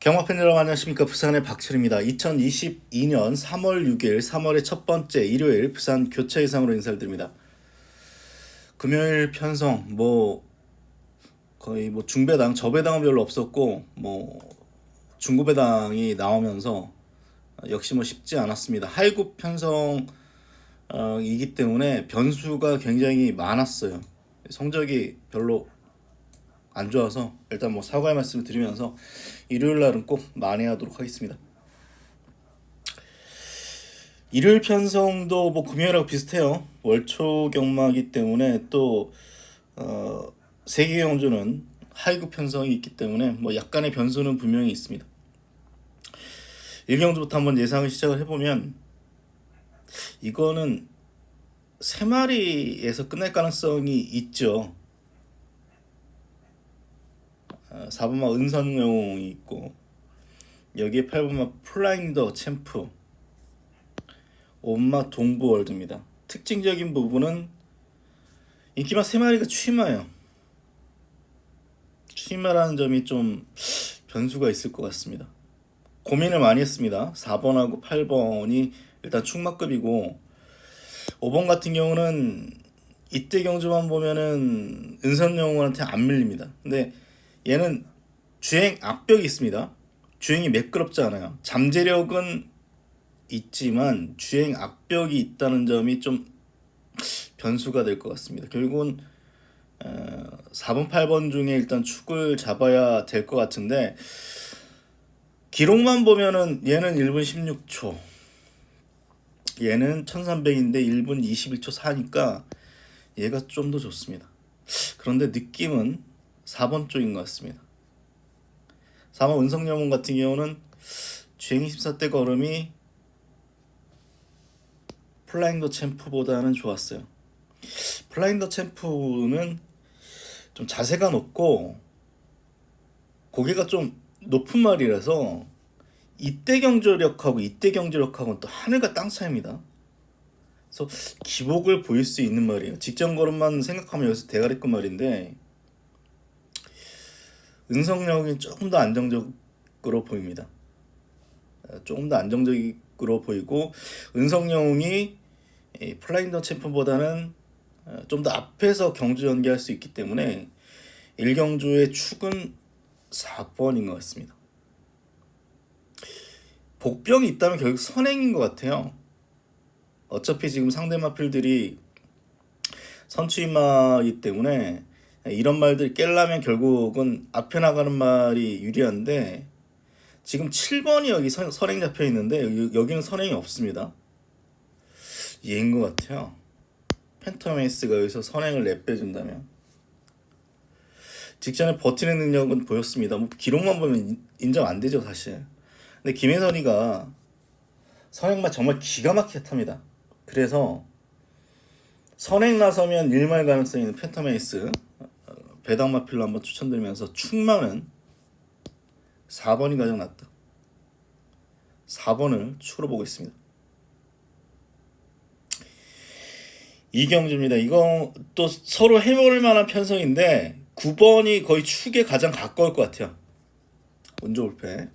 경마팬 여러분 안녕하십니까. 부산의 박철입니다. 2022년 3월 6일 3월의 첫 번째 일요일 부산 교체 예상으로 인사를 드립니다. 금요일 편성 거의 중배당 저배당은 별로 없었고 중고배당이 나오면서 역시 쉽지 않았습니다. 하이급 편성 이기 때문에 변수가 굉장히 많았어요. 성적이 별로 안 좋아서 일단 사과의 말씀을 드리면서 일요일 날은 꼭 만회하도록 하겠습니다. 일요일 편성도 금요일하고 비슷해요. 월초 경마이기 때문에 또 세계 경주는 하이급 편성이 있기 때문에 약간의 변수는 분명히 있습니다. 1경주부터 한번 예상을 시작을 해보면 이거는 3마리에서 끝날 가능성이 있죠. 4번마 은선영웅이 있고 여기에 8번마 플라잉더 챔프 5번마 동부월드입니다. 특징적인 부분은 인기마 3마리가 취마라는 점이 좀 변수가 있을 것 같습니다. 고민을 많이 했습니다. 4번하고 8번이 일단 충마급이고 5번 같은 경우는 이때 경주만 보면은 은선영웅한테 안 밀립니다. 근데 얘는 주행 악벽이 있습니다. 주행이 매끄럽지 않아요. 잠재력은 있지만 주행 악벽이 있다는 점이 좀 변수가 될 것 같습니다. 결국은 4번, 8번 중에 일단 축을 잡아야 될 것 같은데 기록만 보면은 얘는 1분 16초 얘는 1300인데 1분 21초 4니까 얘가 좀 더 좋습니다. 그런데 느낌은 4번 쪽인 것 같습니다. 4번 은성여문 같은 경우는 주행 24대 걸음이 플라잉더 챔프보다는 좋았어요. 플라잉더 챔프는 좀 자세가 높고 고개가 좀 높은 말이라서 이때 경주력하고는 또 하늘과 땅 차이입니다. 그래서 기복을 보일 수 있는 말이에요. 직전 걸음만 생각하면 여기서 대가리급 말인데 은성력이 조금 더 안정적으로 보입니다. 조금 더 안정적으로 보이고 은성영웅이 플라잉더 챔프보다는 좀 더 앞에서 경주 연기할 수 있기 때문에 1경주의 축은 4번인 것 같습니다. 복병이 있다면 결국 선행인 것 같아요. 어차피 지금 상대 마필들이 선추임마이기 때문에 이런 말들 깰라면 결국은 앞에 나가는 말이 유리한데 지금 7번이 여기 선행 잡혀 있는데 여기는 선행이 없습니다. 얘인 것 같아요. 팬텀에이스가 여기서 선행을 내빼준다면 직전에 버티는 능력은 보였습니다. 기록만 보면 인정 안 되죠 사실. 근데 김혜선이가 선행만 정말 기가 막히게 탑니다. 그래서 선행 나서면 1말 가능성이 있는 팬텀에이스 배당마필로 한번 추천드리면서 축마는 4번이 가장 낫다. 4번을 축으로 보고 있습니다. 이경주입니다. 이거 또 서로 해볼 만한 편성인데 9번이 거의 축에 가장 가까울 것 같아요. 운조불패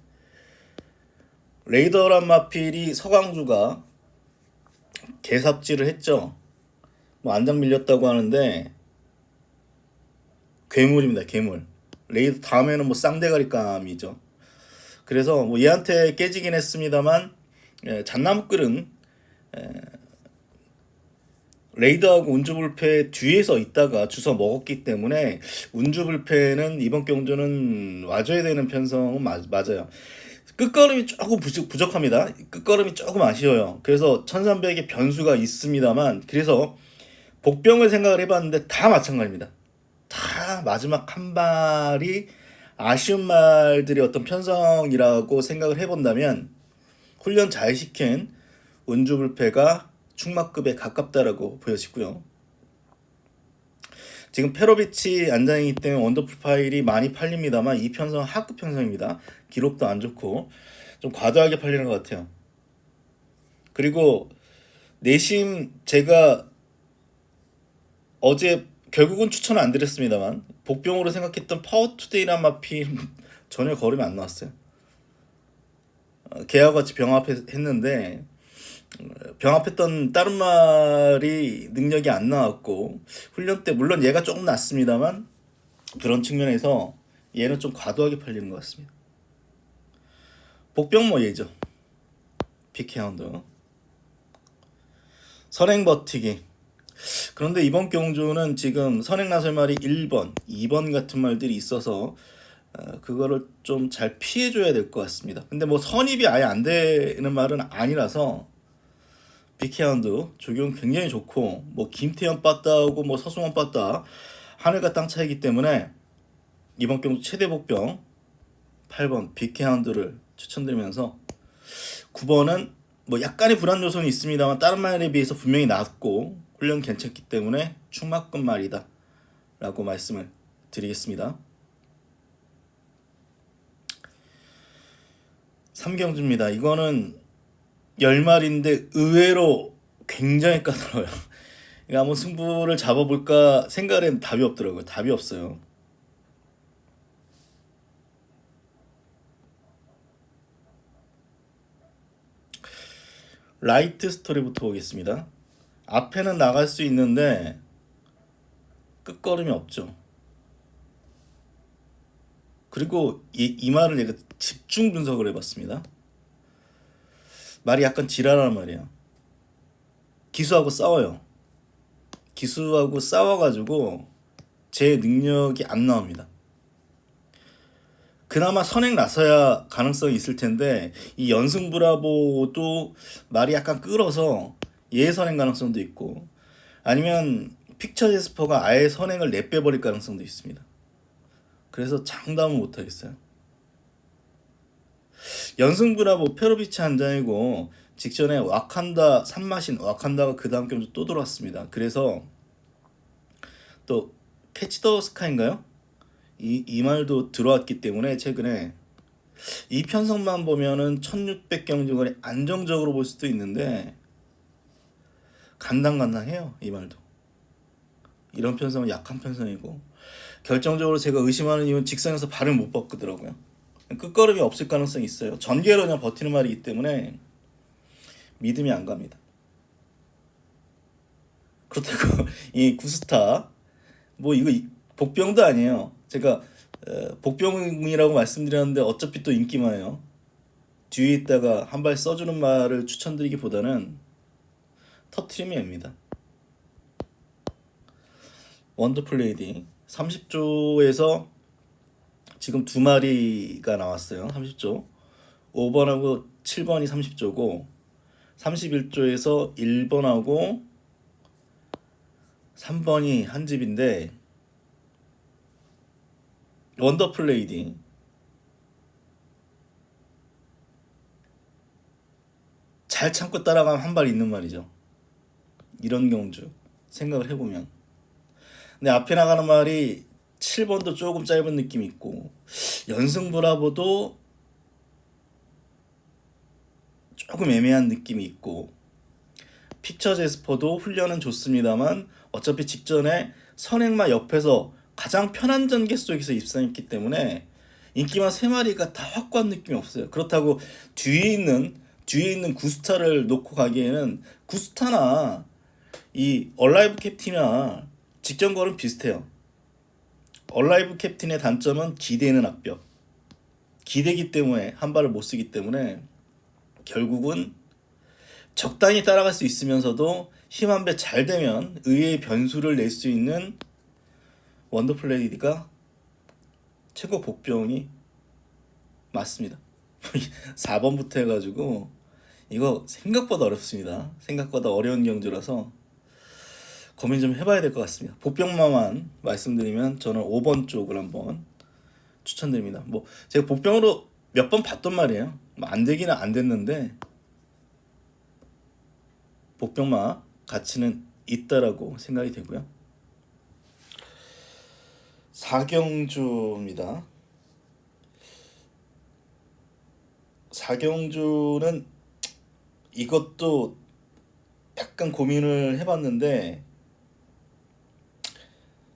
레이더란 마필이 서강주가 개삽질을 했죠. 안장 밀렸다고 하는데 괴물입니다. 괴물. 레이더 다음에는 쌍대가리감이죠. 그래서 얘한테 깨지긴 했습니다만 잣나무끌은 레이더하고 운주불패 뒤에서 있다가 주워 먹었기 때문에 운주불패는 이번 경주는 와줘야 되는 편성은 맞아요. 끝걸음이 조금 부족합니다. 끝걸음이 조금 아쉬워요. 그래서 1300의 변수가 있습니다만 그래서 복병을 생각을 해봤는데 다 마찬가지입니다. 다 마지막 한 발이 아쉬운 말들이 어떤 편성이라고 생각을 해본다면 훈련 잘 시킨 운주불패가 충마급에 가깝다라고 보여지고요. 지금 페로비치 안장이기 때문에 원더풀 파일이 많이 팔립니다만 이 편성은 하급 편성입니다. 기록도 안 좋고 좀 과도하게 팔리는 것 같아요. 그리고 내심 제가 어제 결국은 추천을 안 드렸습니다만 복병으로 생각했던 파워투데이란 마필 전혀 걸음이 안 나왔어요. 걔와 같이 병합했는데 병합했던 다른 말이 능력이 안 나왔고 훈련 때 물론 얘가 조금 낫습니다만 그런 측면에서 얘는 좀 과도하게 팔리는 것 같습니다. 복병 뭐 얘죠. 피케하운드 선행 버티기. 그런데 이번 경주는 지금 선행 나설말이 1번, 2번 같은 말들이 있어서 그거를 좀 잘 피해줘야 될 것 같습니다. 근데 뭐 선입이 아예 안 되는 말은 아니라서 빅헤언드 적용 굉장히 좋고 뭐 김태현 빠따하고 뭐 서승원 빠따 하늘과 땅 차이기 때문에 이번 경주 최대 복병 8번 빅헤언드를 추천드리면서 9번은 뭐 약간의 불안 요소는 있습니다만 다른 말에 비해서 분명히 낫고 훈련 괜찮기 때문에 충막급 말이다 라고 말씀을 드리겠습니다. 3경주입니다. 이거는 10마리인데 의외로 굉장히 까다로워요. 이거 한번 승부를 잡아볼까 생각을 했는데 답이 없더라고요. 답이 없어요. 라이트 스토리부터 보겠습니다. 앞에는 나갈 수 있는데 끝걸음이 없죠. 그리고 이 말을 내가 집중 분석을 해봤습니다. 말이 약간 지랄하는 말이야. 기수하고 싸워요. 기수하고 싸워가지고 제 능력이 안 나옵니다. 그나마 선행 나서야 가능성이 있을 텐데 이 연승 브라보도 말이 약간 끌어서 얘 선행 가능성도 있고 아니면 픽처 제스퍼가 아예 선행을 내빼버릴 가능성도 있습니다. 그래서 장담은 못하겠어요. 연승 브라보 페로비치 한 장이고 직전에 와칸다 산마신 와칸다가 그 다음 경주 또 돌아왔습니다. 그래서 또 캐치 더 스카인가요? 이 말도 들어왔기 때문에 최근에 이 편성만 보면은 1600경주거리 안정적으로 볼 수도 있는데 간당간당해요. 이 말도. 이런 편성은 약한 편성이고 결정적으로 제가 의심하는 이유는 직선에서 발을 못 바꾸더라고요. 끝걸음이 없을 가능성이 있어요. 전개로 그냥 버티는 말이기 때문에 믿음이 안 갑니다. 그렇다고 이 구스타 뭐 이거 복병도 아니에요. 제가 복병이라고 말씀드렸는데 어차피 또 인기만해요. 뒤에 있다가 한 발 써주는 말을 추천드리기보다는 터트리면 됩니다. 원더풀 레이디 30조에서 지금 두 마리가 나왔어요. 30조 5번하고 7번이 30조고 31조에서 1번하고 3번이 한 집인데 원더풀 레이디 잘 참고 따라가면 한 발 있는 말이죠. 이런 경주 생각을 해보면 근데 앞에 나가는 말이 7번도 조금 짧은 느낌이 있고 연승 브라보도 조금 애매한 느낌이 있고 픽처 제스퍼도 훈련은 좋습니다만 어차피 직전에 선행마 옆에서 가장 편한 전개 속에서 입상했기 때문에 인기만 3마리가 다 확고한 느낌이 없어요. 그렇다고 뒤에 있는 구스타를 놓고 가기에는 구스타나 이 얼라이브 캡틴이나 직전 걸음 비슷해요. 얼라이브 캡틴의 단점은 기대는 앞벽. 기대기 때문에 한 발을 못 쓰기 때문에 결국은 적당히 따라갈 수 있으면서도 힘 한 배 잘 되면 의외의 변수를 낼 수 있는 원더풀 레이디가 최고 복병이 맞습니다. 4번부터 해가지고 이거 생각보다 어렵습니다. 생각보다 어려운 경주라서 고민 좀 해봐야 될 것 같습니다. 복병만 말씀드리면 저는 5번 쪽을 한번 추천드립니다. 뭐 제가 복병으로 몇 번 봤단 말이에요. 안 되기는 안 됐는데 복병마 가치는 있다라고 생각이 되고요. 4경주입니다. 4경주는 이것도 약간 고민을 해봤는데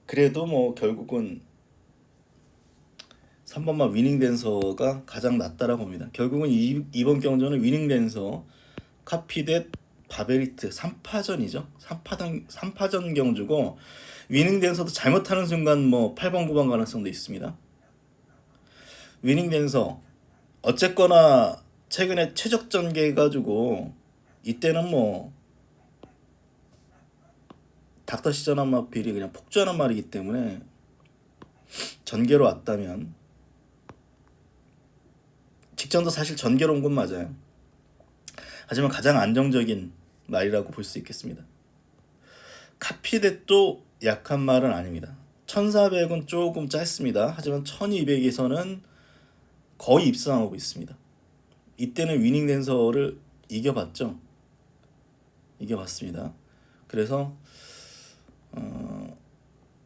그래도 뭐 결국은 3번만 위닝 댄서가 가장 낫다라고 봅니다. 결국은 이번 경전은 위닝 댄서 카피댓 바베리트 3파전이죠. 3파전 경주고 위닝 댄서도 잘못하는 순간 뭐 8번 9번 가능성도 있습니다. 위닝 댄서 어쨌거나 최근에 최적 전개 해가지고 이때는 뭐 닥터 시전한 마필이 그냥 폭주하는 말이기 때문에 전개로 왔다면 직전도 사실 전개로 온 건 맞아요. 하지만 가장 안정적인 말이라고 볼 수 있겠습니다. 카피댓도 약한 말은 아닙니다. 1400은 조금 짧습니다. 하지만 1200에서는 거의 입상하고 있습니다. 이때는 위닝 댄서를 이겨봤죠. 이겨봤습니다. 그래서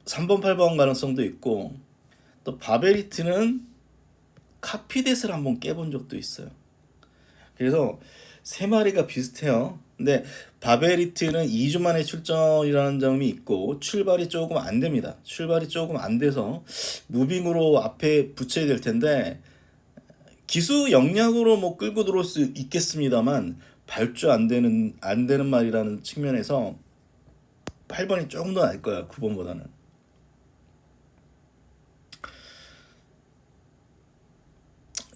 3번 8번 가능성도 있고 또 바베리트는 카피댓을 한번 깨본 적도 있어요. 그래서 세 마리가 비슷해요. 근데 바베리트는 2주 만에 출전이라는 점이 있고 출발이 조금 안 됩니다. 출발이 조금 안 돼서 무빙으로 앞에 붙여야 될 텐데 기수 역량으로 뭐 끌고 들어올 수 있겠습니다만 발주 안 되는 말이라는 측면에서 8번이 조금 더 나을 거야. 9번보다는.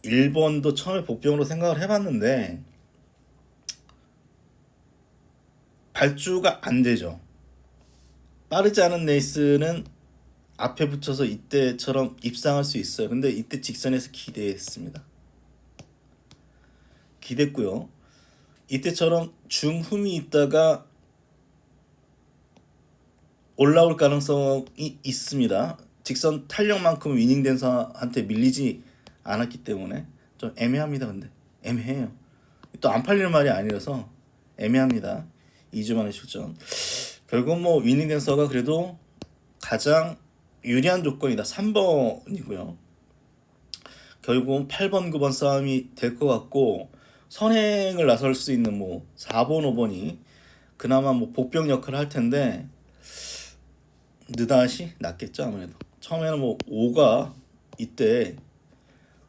1번도 처음에 복병으로 생각을 해봤는데 발주가 안 되죠. 빠르지 않은 레이스는 앞에 붙여서 이때처럼 입상할 수 있어요. 근데 이때 직선에서 기대했습니다. 기댔고요. 이때처럼 중흠이 있다가 올라올 가능성이 있습니다. 직선 탄력만큼 위닝 댄서한테 밀리지 않았기 때문에 좀 애매합니다. 근데 애매해요. 또 안 팔리는 말이 아니라서 애매합니다. 2주 만에 출전. 결국 뭐 위닝 댄서가 그래도 가장 유리한 조건이다. 3번이고요. 결국은 8번 9번 싸움이 될 것 같고 선행을 나설 수 있는 뭐 4번 5번이 그나마 뭐 복병 역할을 할 텐데 느닷이 낫겠죠. 아무래도 처음에는 뭐 5가 이때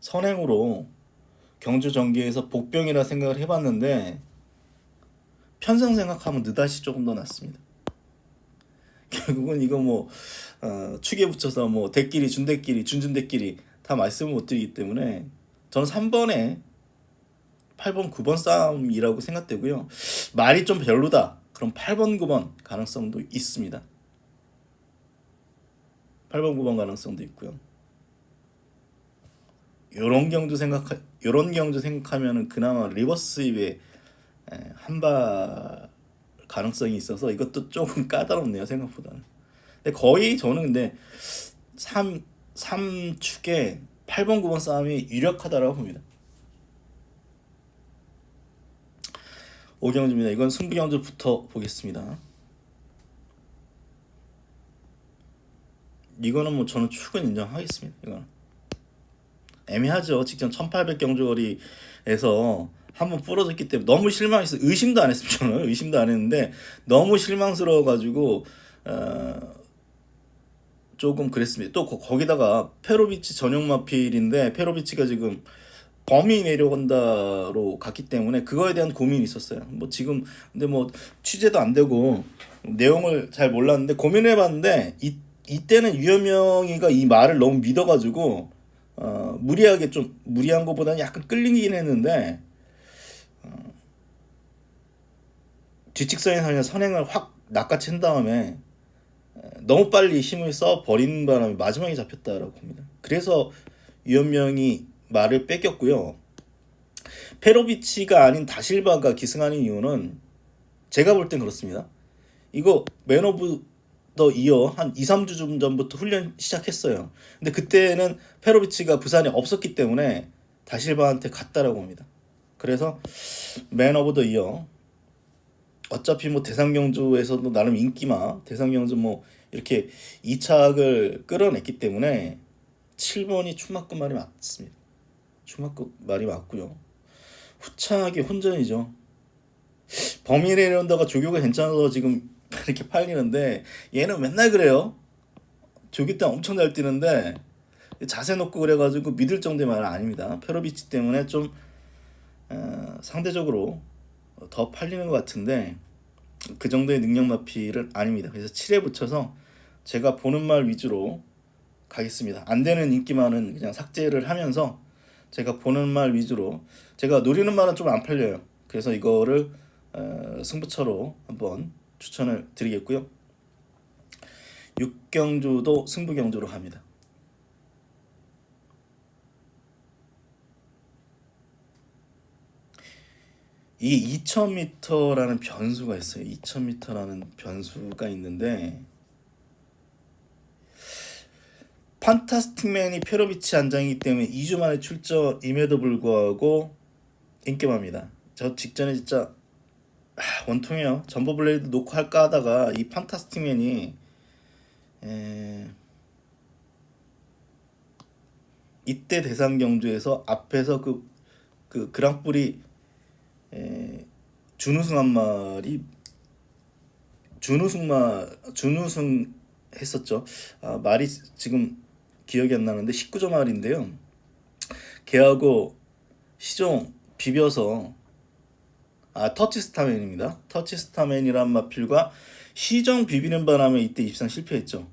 선행으로 경주 전기에서 복병이라 생각을 해봤는데 편성 생각하면 느닷이 조금 더 낫습니다. 결국은 이거 뭐 축에 붙여서 뭐 대끼리 준대끼리 준준대끼리 다 말씀을 못 드리기 때문에 저는 3번에 8번 9번 싸움이라고 생각되고요. 말이 좀 별로다. 그럼 8번 9번 가능성도 있습니다. 8번 9번 가능성도 있고요. 요런 경주 생각하면은 그나마 리버스 힙에 한발 가능성이 있어서 이것도 조금 까다롭네요. 생각보다는. 근데 거의 저는 근데 3축에 8번 9번 싸움이 유력하다라고 봅니다. 5경주입니다. 이건 승부경주부터 보겠습니다. 이거는 뭐 저는 축은 인정하겠습니다. 이거는 애매하죠. 직전 1800경주거리에서 한번 부러졌기 때문에 너무 실망해서 의심도 안 했습니다. 저는 의심도 안 했는데 너무 실망스러워가지고 조금 그랬습니다. 또 거기다가 페로비치 전용 마필인데 페로비치가 지금 범위 내려간다로 갔기 때문에 그거에 대한 고민이 있었어요. 뭐 지금 근데 뭐 취재도 안 되고 내용을 잘 몰랐는데 고민해봤는데 이때는 유현명이가 이 말을 너무 믿어가지고 무리하게 좀 무리한 것보다는 약간 끌리긴 했는데 뒤측선에서 그냥 선행을 확 낚아챈 다음에 너무 빨리 힘을 써 버린 바람에 마지막에 잡혔다라고 봅니다. 그래서 유현명이 말을 뺏겼고요. 페로비치가 아닌 다실바가 기승하는 이유는 제가 볼 땐 그렇습니다. 이거 맨 오브 더 이어 한 2, 3주 전부터 훈련 시작했어요. 근데 그때는 페로비치가 부산에 없었기 때문에 다실바한테 갔다라고 봅니다. 그래서 맨 오브 더 이어 어차피 뭐 대상경주에서도 나름 인기마 대상경주 뭐 이렇게 2착을 끌어냈기 때문에 7번이 춘막급 말이 맞습니다. 춘막급 말이 맞고요. 후차하게 혼전이죠. 범인의 런더가 조교가 괜찮아서 지금 이렇게 팔리는데 얘는 맨날 그래요. 조기 때 엄청 잘 뛰는데 자세 놓고 그래가지고 믿을 정도의 말은 아닙니다. 페로비치 때문에 좀 상대적으로 더 팔리는 것 같은데 그 정도의 능력 마필은 아닙니다. 그래서 7에 붙여서 제가 보는 말 위주로 가겠습니다. 안 되는 인기만은 그냥 삭제를 하면서 제가 보는 말 위주로, 제가 노리는 말은 좀 안 팔려요. 그래서 이거를 승부처로 한번 추천을 드리겠고요. 6경주도 승부경주로 합니다. 이 2000m라는 변수가 있어요. 2000m라는 변수가 있는데 판타스틱맨이 페로비치 안장이기 때문에 2주 만에 출전임에도 불구하고 인기맘입니다. 저 직전에 진짜 원통해요. 점버블레이드 놓고 할까 하다가 이 판타스틱맨이 이때 대상 경주에서 앞에서 그 그랑프리 준우승한 말이 준우승 했었죠. 말이 지금 기억이 안 나는데 19조 말인데요. 걔하고 시종 비벼서 터치스타맨입니다. 터치스타맨이란 마필과 시종 비비는 바람에 이때 입상 실패했죠.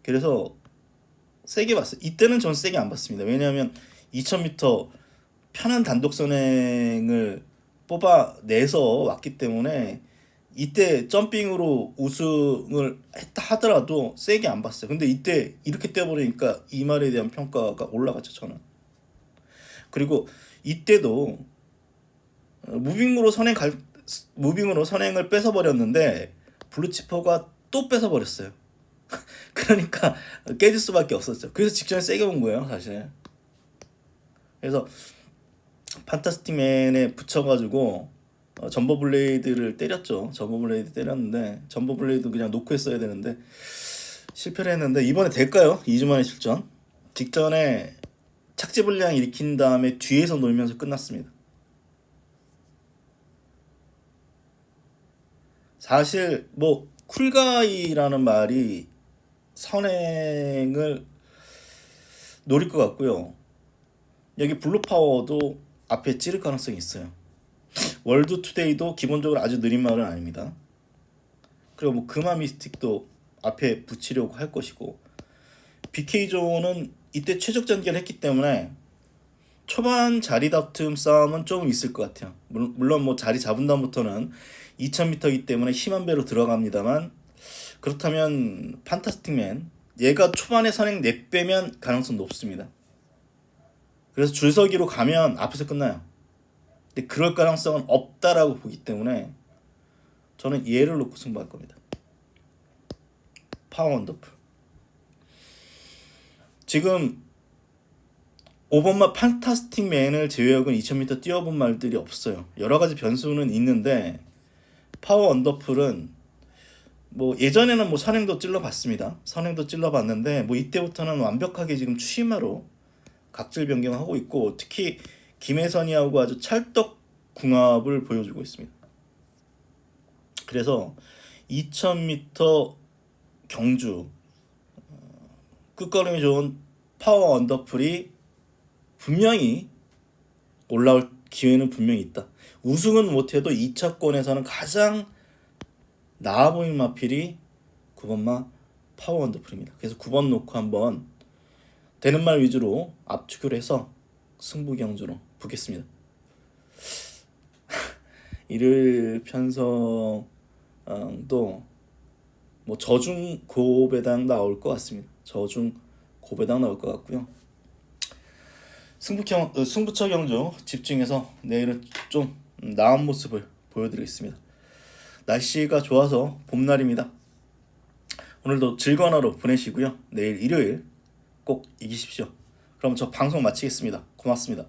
그래서 세게 봤어요. 이때는 전 세게 안 봤습니다. 왜냐하면 2000m 편한 단독 선행을 뽑아내서 왔기 때문에 이때 점핑으로 우승을 했다 하더라도 세게 안 봤어요. 근데 이때 이렇게 뛰어버리니까 이 말에 대한 평가가 올라갔죠, 저는. 그리고 이때도 무빙으로 선행을 뺏어버렸는데 블루치퍼가 또 뺏어버렸어요. 그러니까 깨질 수밖에 없었죠. 그래서 직전에 세게 본 거예요, 사실. 그래서 판타스틱맨에 붙여가지고 점버블레이드를 때렸죠. 점버블레이드 때렸는데 점버블레이드 그냥 놓고 했어야 되는데 실패를 했는데 이번에 될까요? 2주 만에 출전. 직전에 착지불량 일으킨 다음에 뒤에서 놀면서 끝났습니다. 사실 뭐 쿨가이라는 말이 선행을 노릴 것 같고요. 여기 블루파워도 앞에 찌를 가능성이 있어요. 월드투데이도 기본적으로 아주 느린 말은 아닙니다. 그리고 뭐 금화 미스틱도 앞에 붙이려고 할 것이고 BK존은 이때 최적전개를 했기 때문에 초반 자리 다툼 싸움은 조금 있을 것 같아요. 물론 뭐 자리 잡은 다음부터는 2000m이기 때문에 힘한 배로 들어갑니다만 그렇다면 판타스틱맨 얘가 초반에 선행 4배면 가능성 높습니다. 그래서 줄서기로 가면 앞에서 끝나요. 근데 그럴 가능성은 없다라고 보기 때문에 저는 얘를 놓고 승부할 겁니다. 파워 원더풀. 지금 5번마 판타스틱맨을 제외하고는 2000m 뛰어본 말들이 없어요. 여러 가지 변수는 있는데 파워 원더풀은 뭐 예전에는 뭐 선행도 찔러봤습니다. 선행도 찔러봤는데 뭐 이때부터는 완벽하게 지금 추심화로 각질 변경하고 있고 특히 김혜선이하고 아주 찰떡 궁합을 보여주고 있습니다. 그래서 2000m 경주 끝걸음이 좋은 파워 언더풀이 분명히 올라올 기회는 분명히 있다. 우승은 못해도 2차권에서는 가장 나아 보이는 마필이 9번마 파워 언더풀입니다. 그래서 9번 놓고 한번 되는 말 위주로 압축을 해서 승부 경주로 보겠습니다. 일요일 편성도 뭐 저중 고배당 나올 것 같습니다. 저중 고배당 나올 것 같고요. 승부처 경주 집중해서 내일은 좀 나은 모습을 보여드리겠습니다. 날씨가 좋아서 봄날입니다. 오늘도 즐거운 하루 보내시고요. 내일 일요일 꼭 이기십시오. 그럼 저 방송 마치겠습니다. 고맙습니다.